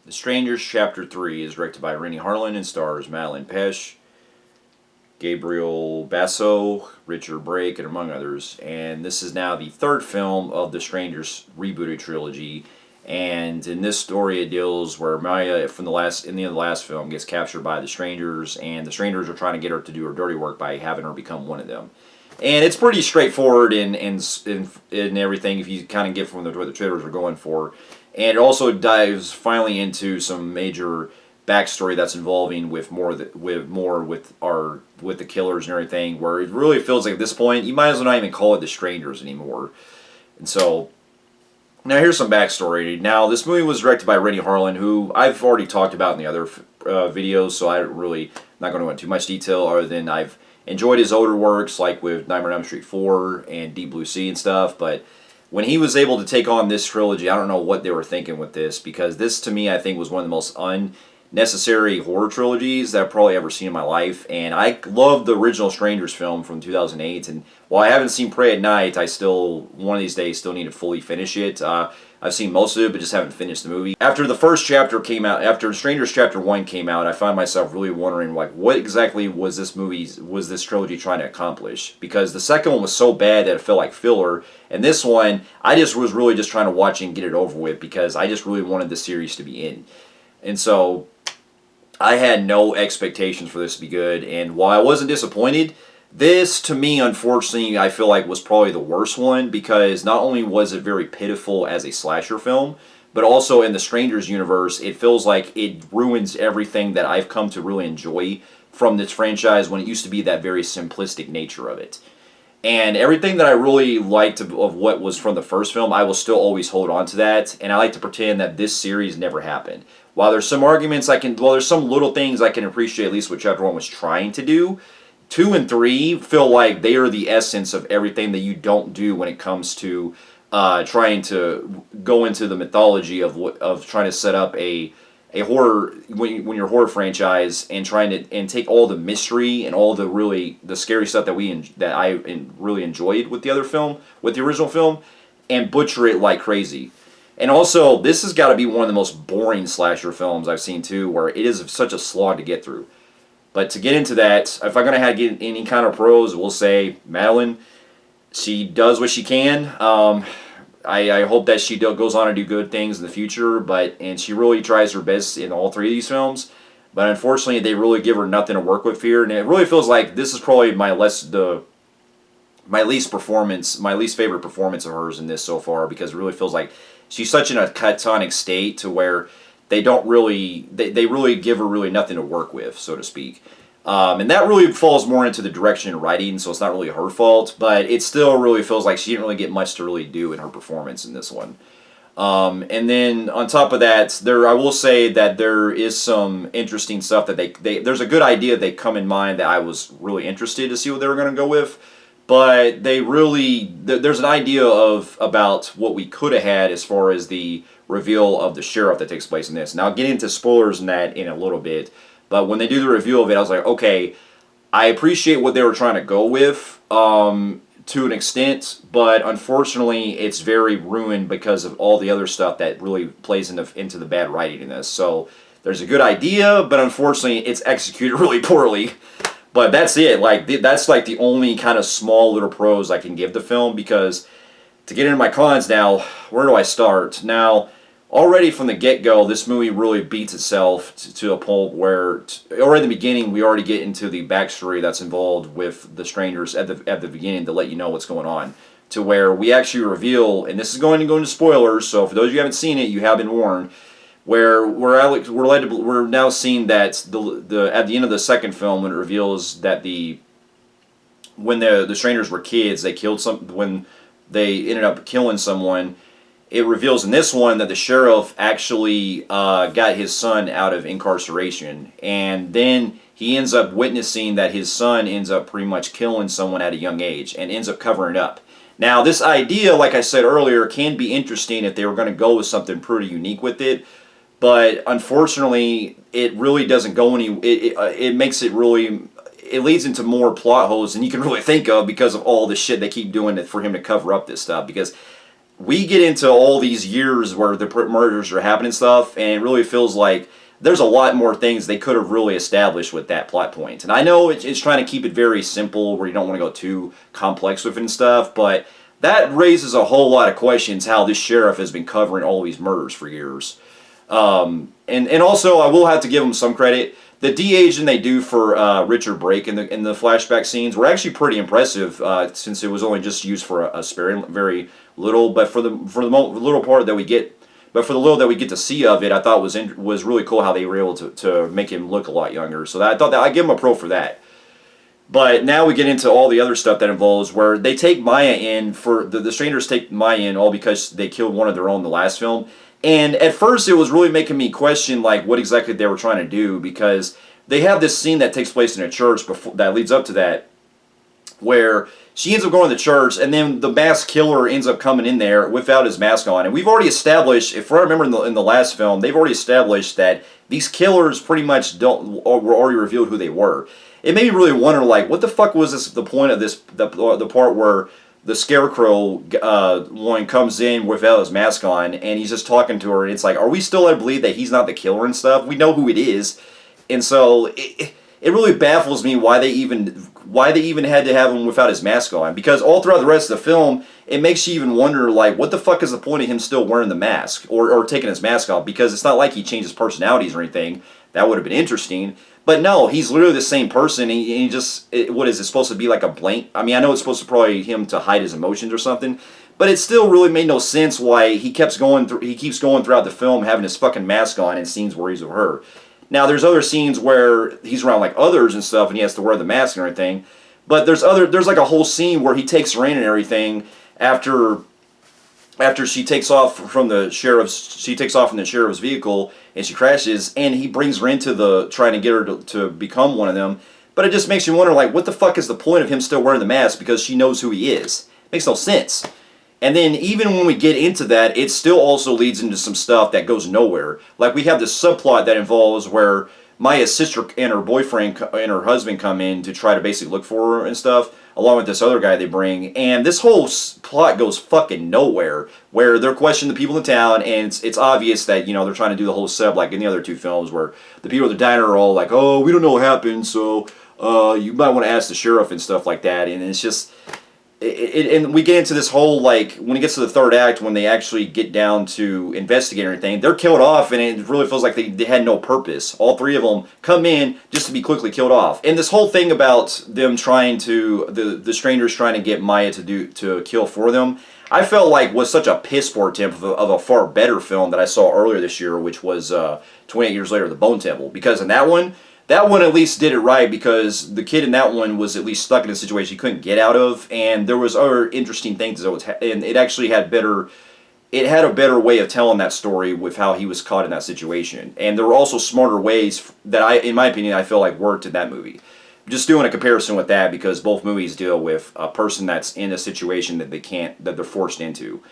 The Strangers Chapter 3 is directed by Rennie Harlan and stars Madeline Pesh, Gabriel Basso, Richard Brake, and among others. And this is now the third film of the Strangers rebooted trilogy. And in this story, it deals where Maya, from in the end of the last film, gets captured by the Strangers, and the Strangers are trying to get her to do her dirty work by having her become one of them. And it's pretty straightforward in everything if you kind of get from what the trailers are going for. And it also dives finally into some major backstory that's involving with the killers and everything, where it really feels like at this point you might as well not even call it the Strangers anymore. And so now here's some backstory. Now this movie was directed by Rennie Harlan, who I've already talked about in the other videos, so I'm not going to go into too much detail other than I've enjoyed his older works like with Nightmare on Elm Street 4 and Deep Blue Sea and stuff, but when he was able to take on this trilogy, I don't know what they were thinking with this, because this to me I think was one of the most unnecessary horror trilogies that I've probably ever seen in my life. And I love the original Strangers film from 2008, and while I haven't seen Prey at Night, I still, one of these days, still need to fully finish it. I've seen most of it, but just haven't finished the movie. After the first chapter came out, after Strangers Chapter 1 came out, I found myself really wondering, like, what exactly was this trilogy trying to accomplish? Because the second one was so bad that it felt like filler, and this one, I just was really just trying to watch it and get it over with, because I just really wanted the series to be in. And so I had no expectations for this to be good, and while I wasn't disappointed, this, to me, unfortunately, I feel like was probably the worst one, because not only was it very pitiful as a slasher film, but also in the Strangers universe, it feels like it ruins everything that I've come to really enjoy from this franchise when it used to be that very simplistic nature of it. And everything that I really liked of what was from the first film, I will still always hold on to that, and I like to pretend that this series never happened. While there's some there's some little things I can appreciate, at least what Chapter 1 was trying to do, 2 and 3 feel like they are the essence of everything that you don't do when it comes to trying to go into the mythology of trying to set up a horror when you're a horror franchise and trying to take all the mystery and all the scary stuff that I really enjoyed with the original film, and butcher it like crazy. And also, this has got to be one of the most boring slasher films I've seen too, where it is such a slog to get through. But to get into that, if I'm going to get any kind of pros, we'll say Madeline, she does what she can. I hope that she goes on to do good things in the future, and she really tries her best in all three of these films. But unfortunately, they really give her nothing to work with here, and it really feels like this is probably my least favorite performance of hers in this so far, because it really feels like she's such in a catatonic state to where they really give her really nothing to work with, so to speak. And that really falls more into the direction and writing, so it's not really her fault, but it still really feels like she didn't really get much to really do in her performance in this one. And then on top of that, I will say that there is some interesting stuff that there's a good idea they come in mind that I was really interested to see what they were going to go with, but there's an idea about what we could have had as far as the reveal of the sheriff that takes place in this. Now I'll get into spoilers in that in a little bit, but when they do the reveal of it, I was like, okay, I appreciate what they were trying to go with to an extent, but unfortunately it's very ruined because of all the other stuff that really plays into the bad writing in this. So there's a good idea, but unfortunately it's executed really poorly. But that's it. That's like the only kind of small little pros I can give the film, because to get into my cons now, where do I start? Now, already from the get-go, this movie really beats itself to a point where, already in the beginning, we already get into the backstory that's involved with the Strangers at the beginning to let you know what's going on. To where we actually reveal, and this is going to go into spoilers, so for those of you who haven't seen it, you have been warned, where we're now seeing that at the end of the second film, when it reveals that when the Strangers were kids, they killed when they ended up killing someone. It reveals in this one that the sheriff actually got his son out of incarceration, and then he ends up witnessing that his son ends up pretty much killing someone at a young age and ends up covering it up. Now, this idea, like I said earlier, can be interesting if they were going to go with something pretty unique with it, but unfortunately, it really doesn't go any. It makes it really. It leads into more plot holes than you can really think of because of all the shit they keep doing for him to cover up this stuff. Because we get into all these years where the murders are happening and stuff, and it really feels like there's a lot more things they could have really established with that plot point. And I know it's trying to keep it very simple where you don't want to go too complex with it and stuff, but that raises a whole lot of questions how this sheriff has been covering all these murders for years. And also, I will have to give him some credit. The de-aging they do for Richard Brake in the flashback scenes were actually pretty impressive, since it was only just used for a very little. But for the little part that we get, but for the little that we get to see of it, I thought was really cool how they were able to make him look a lot younger. So I thought that I give him a pro for that. But now we get into all the other stuff that involves where they take Maya in for the strangers take Maya in all because they killed one of their own in the last film. And at first it was really making me question like what exactly they were trying to do, because they have this scene that takes place in a church before that leads up to that, where she ends up going to the church, and then the masked killer ends up coming in there without his mask on. And we've already established, if I remember in the last film, they've already established that these killers pretty much were already revealed who they were. It made me really wonder, like, what the fuck was this? The point of this, the part where the scarecrow one comes in without his mask on, and he's just talking to her, and it's like, are we still to believe that he's not the killer and stuff? We know who it is, and so it really baffles me why they even had to have him without his mask on. Because all throughout the rest of the film, it makes you even wonder, like, what the fuck is the point of him still wearing the mask or taking his mask off? Because it's not like he changes personalities or anything. That would have been interesting. But no, he's literally the same person. He just, what is it supposed to be, like a blank? I mean, I know it's supposed to probably him to hide his emotions or something, but it still really made no sense why he keeps going throughout the film having his fucking mask on in scenes where he's with her. Now, there's other scenes where he's around like others and stuff, and he has to wear the mask and everything. But there's like a whole scene where he takes her in and everything after she takes off from the sheriff's vehicle and she crashes, and he brings her into trying to get her to become one of them. But it just makes you wonder, like, what the fuck is the point of him still wearing the mask because she knows who he is? Makes no sense. And then even when we get into that, it still also leads into some stuff that goes nowhere. Like, we have this subplot that involves where Maya's sister and her boyfriend and her husband come in to try to basically look for her and stuff, along with this other guy they bring. And this whole plot goes fucking nowhere, where they're questioning the people in town, and it's obvious that, you know, they're trying to do the whole sub like in the other two films, where the people at the diner are all like, oh, we don't know what happened, so you might want to ask the sheriff and stuff like that. And it's just... and we get into this whole, like, when it gets to the third act, when they actually get down to investigate everything, they're killed off, and it really feels like they had no purpose. All three of them come in just to be quickly killed off. And this whole thing about them trying to, the strangers trying to get Maya to kill for them, I felt like was such a piss poor attempt of a far better film that I saw earlier this year, which was 28 Years Later, The Bone Temple. Because in that one at least did it right, because the kid in that one was at least stuck in a situation he couldn't get out of, and there was other interesting things and it actually had a better way of telling that story with how he was caught in that situation. And there were also smarter ways that in my opinion, I feel like worked in that movie. Just doing a comparison with that, because both movies deal with a person that's in a situation that they're forced into.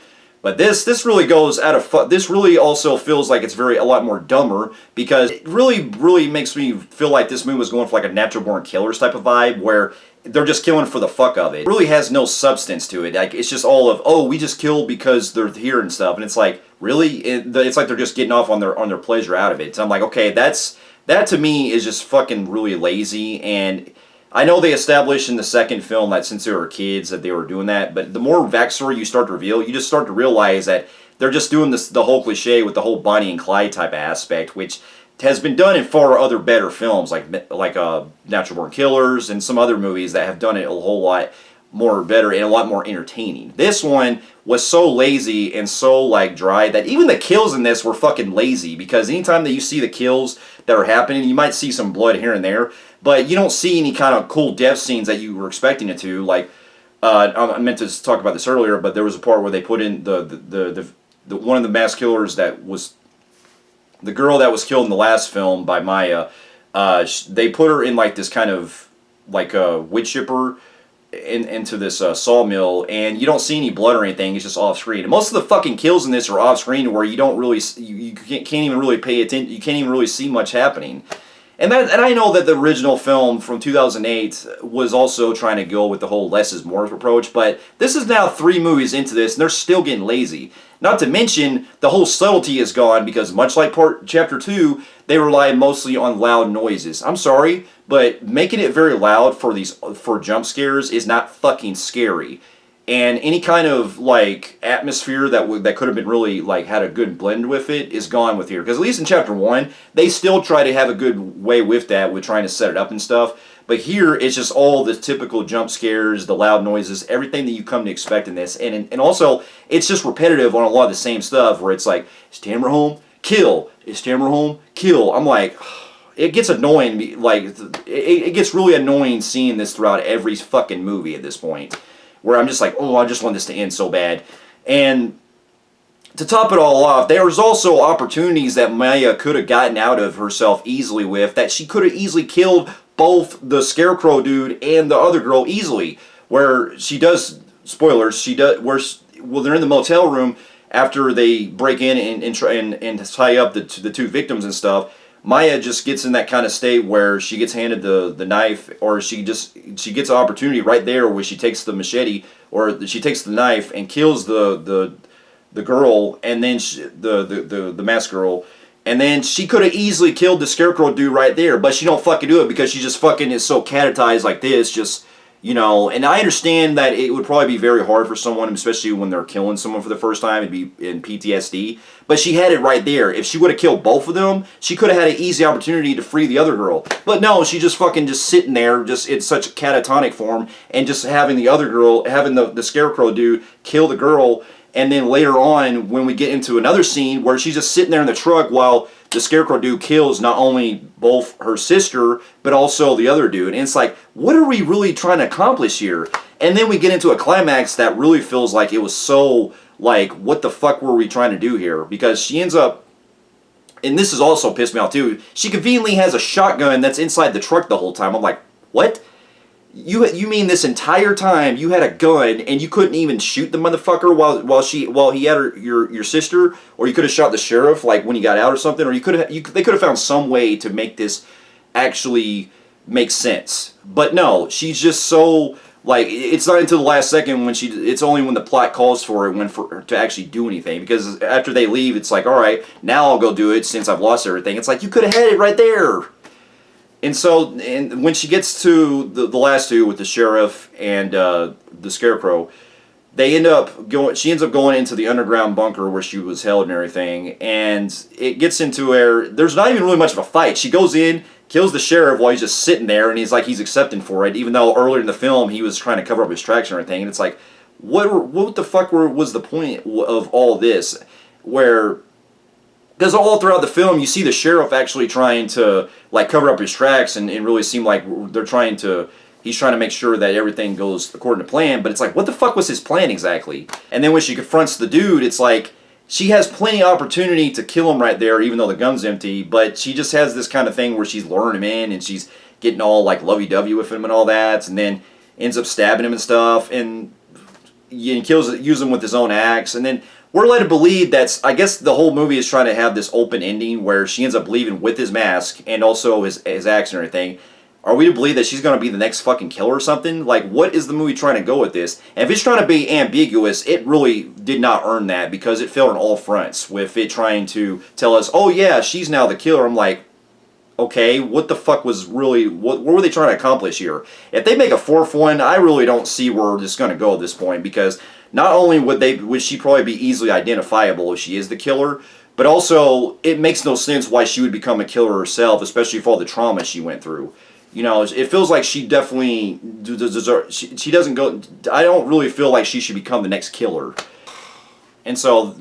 But this really goes out of this really also feels like it's a lot more dumber, because it really makes me feel like this movie was going for like a Natural Born Killers type of vibe, where they're just killing for the fuck of it. It really has no substance to it. Like, it's just all of, oh, we just kill because they're here and stuff, and it's like, really, it's like they're just getting off on their pleasure out of it. So I'm like, okay, that to me is just fucking really lazy. And I know they established in the second film that since they were kids that they were doing that, but the more backstory you start to reveal, you just start to realize that they're just doing the whole cliche with the whole Bonnie and Clyde type of aspect, which has been done in far other better films like Natural Born Killers and some other movies that have done it a whole lot more better and a lot more entertaining. This one was so lazy and so like dry that even the kills in this were fucking lazy, because anytime that you see the kills that are happening, you might see some blood here and there, but you don't see any kind of cool death scenes that you were expecting it to. Like, I meant to talk about this earlier, but there was a part where they put in the one of the mass killers that was the girl that was killed in the last film by Maya. They put her in like this kind of like a wood chipper into this sawmill, and you don't see any blood or anything. It's just off screen. And most of the fucking kills in this are off screen, where you don't really you can't even really pay attention. You can't even really see much happening. And I know that the original film from 2008 was also trying to go with the whole less is more approach, but this is now 3 movies into this, and they're still getting lazy. Not to mention, the whole subtlety is gone because much like Chapter 2, they rely mostly on loud noises. I'm sorry, but making it very loud for jump scares is not fucking scary. And any kind of like atmosphere that could have been really like had a good blend with it is gone with here. Because at least in Chapter 1, they still try to have a good way with that, with trying to set it up and stuff. But here, it's just all the typical jump scares, the loud noises, everything that you come to expect in this. And also, it's just repetitive on a lot of the same stuff where it's like, is Tamara home? Kill. Is Tamara home? Kill. I'm like, it gets annoying. Like, it gets really annoying seeing this throughout every fucking movie at this point. Where I'm just like, oh, I just want this to end so bad. And to top it all off, there was also opportunities that Maya could have gotten out of herself easily with, that she could have easily killed both the Scarecrow dude and the other girl easily. Where she does, spoilers, she does, well, they're in the motel room after they break in and try and tie up the 2 victims and stuff. Maya just gets in that kind of state where she gets handed the knife, or she gets an opportunity right there where she takes the machete, or she takes the knife and kills the girl, and then the masked girl, and then she could have easily killed the Scarecrow dude right there, but she don't fucking do it because she just fucking is so catatized like this, just, you know. And I understand that it would probably be very hard for someone, especially when they're killing someone for the first time, it'd be in PTSD. But she had it right there. If she would have killed both of them, she could have had an easy opportunity to free the other girl. But no, she just fucking just sitting there, just in such a catatonic form, and just having the other girl, having the Scarecrow dude kill the girl. And then later on, when we get into another scene where she's just sitting there in the truck while the Scarecrow dude kills not only both her sister, but also the other dude. And it's like, what are we really trying to accomplish here? And then we get into a climax that really feels like it was so, like, what the fuck were we trying to do here? Because she ends up, and this has also pissed me off too, she conveniently has a shotgun that's inside the truck the whole time. I'm like, what? You mean this entire time you had a gun and you couldn't even shoot the motherfucker while he had your sister, or you could have shot the sheriff like when he got out or something, or they could have found some way to make this actually make sense. But no, she's just so, like, it's not until the last second when it's only when the plot calls for it for her to actually do anything, because after they leave it's like, all right, now I'll go do it since I've lost everything. It's like, you could have had it right there. And so, and when she gets to the last 2 with the sheriff and the Scarecrow, she ends up going into the underground bunker where she was held and everything, and it gets into where there's not even really much of a fight. She goes in, kills the sheriff while he's just sitting there, and he's like, he's accepting for it, even though earlier in the film he was trying to cover up his tracks and everything. And it's like, what the fuck was the point of all this? Because all throughout the film, you see the sheriff actually trying to, like, cover up his tracks and really seem like he's trying to make sure that everything goes according to plan. But it's like, what the fuck was his plan exactly? And then when she confronts the dude, it's like, she has plenty of opportunity to kill him right there, even though the gun's empty. But she just has this kind of thing where she's luring him in and she's getting all, like, lovey-dovey with him and all that. And then ends up stabbing him and stuff. And uses him with his own axe. And then we're led to believe that's, I guess the whole movie is trying to have this open ending where she ends up leaving with his mask and also his axe and everything. Are we to believe that she's going to be the next fucking killer or something? Like, what is the movie trying to go with this? And if it's trying to be ambiguous, it really did not earn that, because it failed on all fronts with it trying to tell us, oh yeah, she's now the killer. I'm like, okay, what the fuck was really, what were they trying to accomplish here? If they make a 4th one, I really don't see where this is going to go at this point, because not only would she probably be easily identifiable if she is the killer, but also it makes no sense why she would become a killer herself, especially for all the trauma she went through. You know, it feels like she definitely she doesn't go. I don't really feel like she should become the next killer. And so,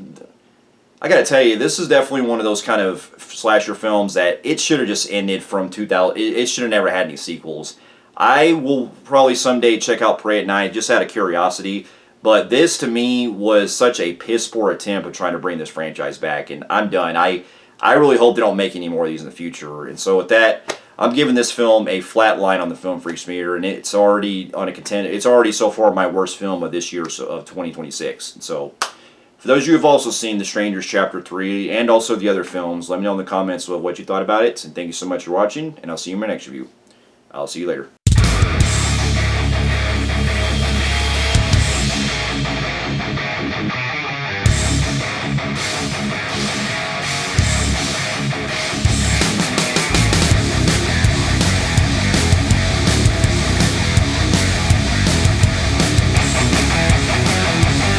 I gotta tell you, this is definitely one of those kind of slasher films that it should have just ended from 2000. It should have never had any sequels. I will probably someday check out Pray at Night just out of curiosity. But this, to me, was such a piss-poor attempt of trying to bring this franchise back, and I'm done. I really hope they don't make any more of these in the future. And so with that, I'm giving this film a flat line on the Film Freaks meter, and it's already on a contender. It's already so far my worst film of this year, of 2026. And so For those of you who have also seen The Strangers Chapter 3 and also the other films, let me know in the comments what you thought about it. And thank you so much for watching, and I'll see you in my next review. I'll see you later.